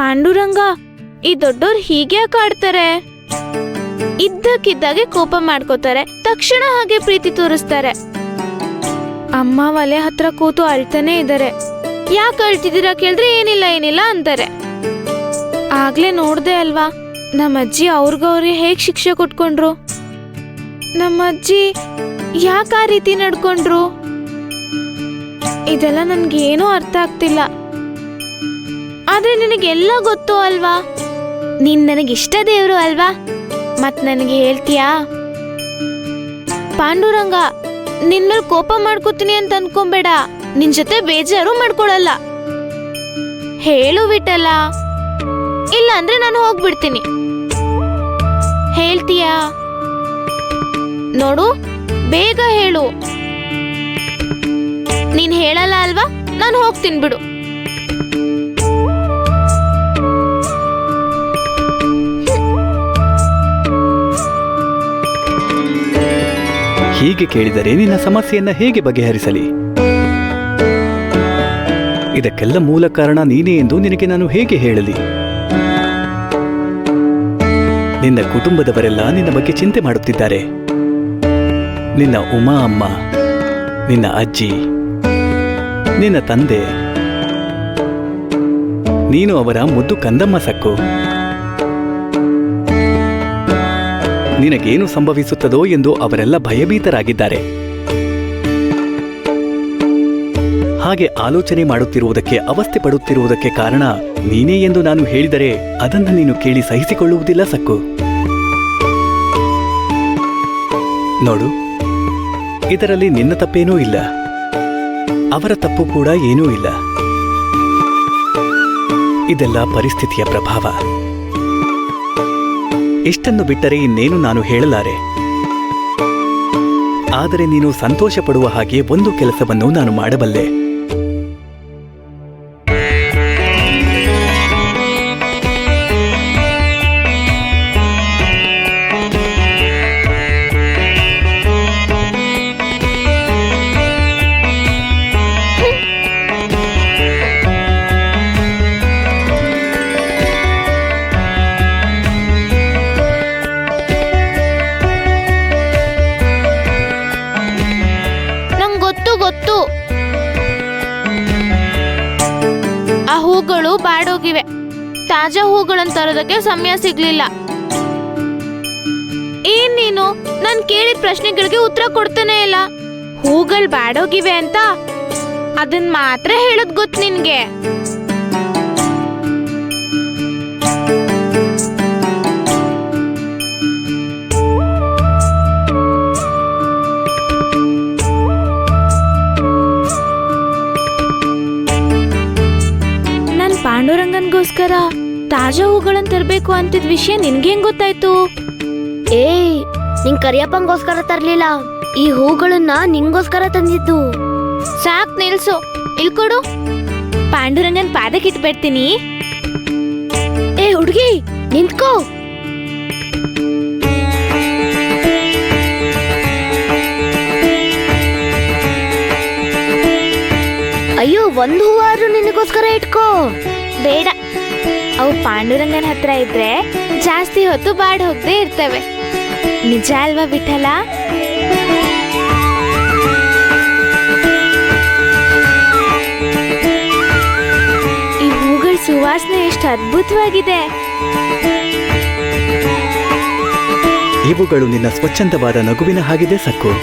ಪಾಂಡುರಂಗ, ಈ ದೊಡ್ಡೋರ್ ಹೀಗೆ ಕಾಡ್ತಾರೆ. ಇದ್ದಕ್ಕಿದ್ದಾಗೆ ಕೋಪ ಮಾಡ್ಕೋತಾರೆ, ತಕ್ಷಣ ಹಾಗೆ ಪ್ರೀತಿ ತೋರಿಸ್ತಾರೆ. ಅಮ್ಮ ಒಲೆ ಹತ್ರ ಕೂತು ಅಳ್ತಾನೆ ಇದ್ದಾರೆ. ಯಾಕೆ ಅಳ್ತಿದ್ದೀರಾ ಕೇಳಿದ್ರೆ ಏನಿಲ್ಲ ಅಂತಾರೆ. ಆಗ್ಲೇ ನೋಡ್ದೆ ಅಲ್ವಾ ನಮ್ಮಜ್ಜಿ ಅವ್ರಿಗವ್ರಿಗೆ ಹೇಗ್ ಶಿಕ್ಷೆ ಕೊಟ್ಕೊಂಡ್ರು. ನಮ್ಮಜ್ಜಿ ಯಾಕೆ ಆ ರೀತಿ ನಡ್ಕೊಂಡ್ರು? ಇದೆಲ್ಲ ನನ್ಗೇನೂ ಅರ್ಥ ಆಗ್ತಿಲ್ಲ. ಆದ್ರೆ ನಿನಗೆಲ್ಲ ಗೊತ್ತು ಅಲ್ವಾ, ನೀನ್ ನನಗಿಷ್ಟ ದೇವ್ರು ಅಲ್ವಾ, ಮತ್ ನನಗೆ ಹೇಳ್ತೀಯಾ? ಪಾಂಡುರಂಗ, ನಿನ್ ಮೇಲೆ ಕೋಪ ಮಾಡ್ಕೋತೀನಿ ಅಂತ ಅನ್ಕೊಂಬೇಡ, ನಿನ್ ಜೊತೆ ಬೇಜಾರು ಮಾಡ್ಕೊಳಲ್ಲ. ಹೇಳು ವಿಠಲ, ಇಲ್ಲ ಅಂದ್ರೆ ನಾನು ಹೋಗ್ಬಿಡ್ತೀನಿ. ಹೇಳ್ತೀಯಾ? ನೋಡು, ಬೇಗ ಹೇಳು. ನೀನ್ ಹೇಳಲ್ಲ ಅಲ್ವಾ, ನಾನು ಹೋಗ್ತೀನಿ ಬಿಡು. ಹೀಗೆ ಕೇಳಿದರೆ ನಿನ್ನ ಸಮಸ್ಯೆಯನ್ನ ಹೇಗೆ ಬಗೆಹರಿಸಲಿ? ಇದಕ್ಕೆಲ್ಲ ಮೂಲ ಕಾರಣ ನೀನೇ ಎಂದು ನಿನಗೆ ನಾನು ಹೇಗೆ ಹೇಳಲಿ? ನಿನ್ನ ಕುಟುಂಬದವರೆಲ್ಲ ನಿನ್ನ ಬಗ್ಗೆ ಚಿಂತೆ ಮಾಡುತ್ತಿದ್ದಾರೆ. ನಿನ್ನ ಉಮಾ ಅಮ್ಮ, ನಿನ್ನ ಅಜ್ಜಿ, ನಿನ್ನ ತಂದೆ, ನೀನು ಅವರ ಮುದ್ದು ಕಂದಮ್ಮ ಸಕ್ಕು. ನಿನಗೇನು ಸಂಭವಿಸುತ್ತದೋ ಎಂದು ಅವರೆಲ್ಲ ಭಯಭೀತರಾಗಿದ್ದಾರೆ. ಹಾಗೆ ಆಲೋಚನೆ ಮಾಡುತ್ತಿರುವುದಕ್ಕೆ, ಅವಸ್ಥೆ ಪಡುತ್ತಿರುವುದಕ್ಕೆ ಕಾರಣ ನೀನೇ ಎಂದು ನಾನು ಹೇಳಿದರೆ ಅದನ್ನು ನೀನು ಕೇಳಿ ಸಹಿಸಿಕೊಳ್ಳುವುದಿಲ್ಲ ಸಕ್ಕು. ನೋಡು, ಇದರಲ್ಲಿ ನಿನ್ನ ತಪ್ಪೇನೂ ಇಲ್ಲ, ಅವರ ತಪ್ಪು ಕೂಡ ಏನೂ ಇಲ್ಲ. ಇದೆಲ್ಲ ಪರಿಸ್ಥಿತಿಯ ಪ್ರಭಾವ. ಇಷ್ಟನ್ನು ಬಿಟ್ಟರೆ ಇನ್ನೇನು ನಾನು ಹೇಳಲಾರೆ. ಆದರೆ ನೀನು ಸಂತೋಷ ಪಡುವ ಹಾಗೆ ಒಂದು ಕೆಲಸವನ್ನು ನಾನು ಮಾಡಬಲ್ಲೆ. ಗೊತ್ತು, ಆ ಹೂಗಳು ಬಾಡೋಗಿವೆ. ತಾಜಾ ಹೂಗಳನ್ನು ತರೋದಕ್ಕೆ ಸಮಯ ಸಿಗ್ಲಿಲ್ಲ. ಏನ್ ನೀನು ನಾನ್ ಕೇಳಿದ ಪ್ರಶ್ನೆಗಳಿಗೆ ಉತ್ತರ ಕೊಡ್ತಾನೆ ಇಲ್ಲ. ಹೂಗಳು ಬಾಡೋಗಿವೆ ಅಂತ ಅದನ್ ಮಾತ್ರ ಹೇಳೋದ್ ಗೊತ್ತು ನಿನ್ಗೆ. ಪಾಂಡುರಂಗನ್ಗೋಸ್ಕರ ತಾಜಾ ಹೂಗಳನ್ನ ತರಬೇಕು ಅಂತಿದ್ ವಿಷಯ ನಿನ್ಗೆ ಹೆಂಗ್ ಗೊತ್ತಾಯ್ತು? ಏಯ್, ನಿಂಗ್ ಕರಿಯಪ್ಪಂಗೋಸ್ಕರ ತರ್ಲಿಲ್ಲ, ಈ ಹೂಗಳನ್ನ ನಿಂಗೋಸ್ಕರ ತಂದಿದ್ದು. ಸಾಕ್ ನಿಲ್ಸು, ಇಲ್ಕೊಡು. ಪಾಂಡುರಂಗನ್ ಪಾದಕ್ಕಿಟ್ಬಿಡ್ತೀನಿ. ಏ ಹುಡ್ಗಿ, ನಿಂತ್ಕೋ. ಅಯ್ಯೋ, ಒಂದು ಹೂವಾದ್ರೂ ನಿನಗೋಸ್ಕರ ಇಟ್ಕೋ. ಬೇಡ, ಅವು ಪಾಂಡುರಂಗನ ಹತ್ರ ಇದ್ರೆ ಜಾಸ್ತಿ ಹೊತ್ತು ಬಾಡ್ ಹೋಗದೆ ಇರ್ತವೆ. ನಿಜ ಅಲ್ವಾ ವಿಠಲ? ಈ ಹೂಗಳ ಸುವಾಸನೆ ಎಷ್ಟು ಅದ್ಭುತವಾಗಿದೆ. ಇವುಗಳು ನಿನ್ನ ಸ್ವಚ್ಛಂದವಾದ ನಗುವಿನ ಹಾಗಿದೆ ಸಕ್ಕು.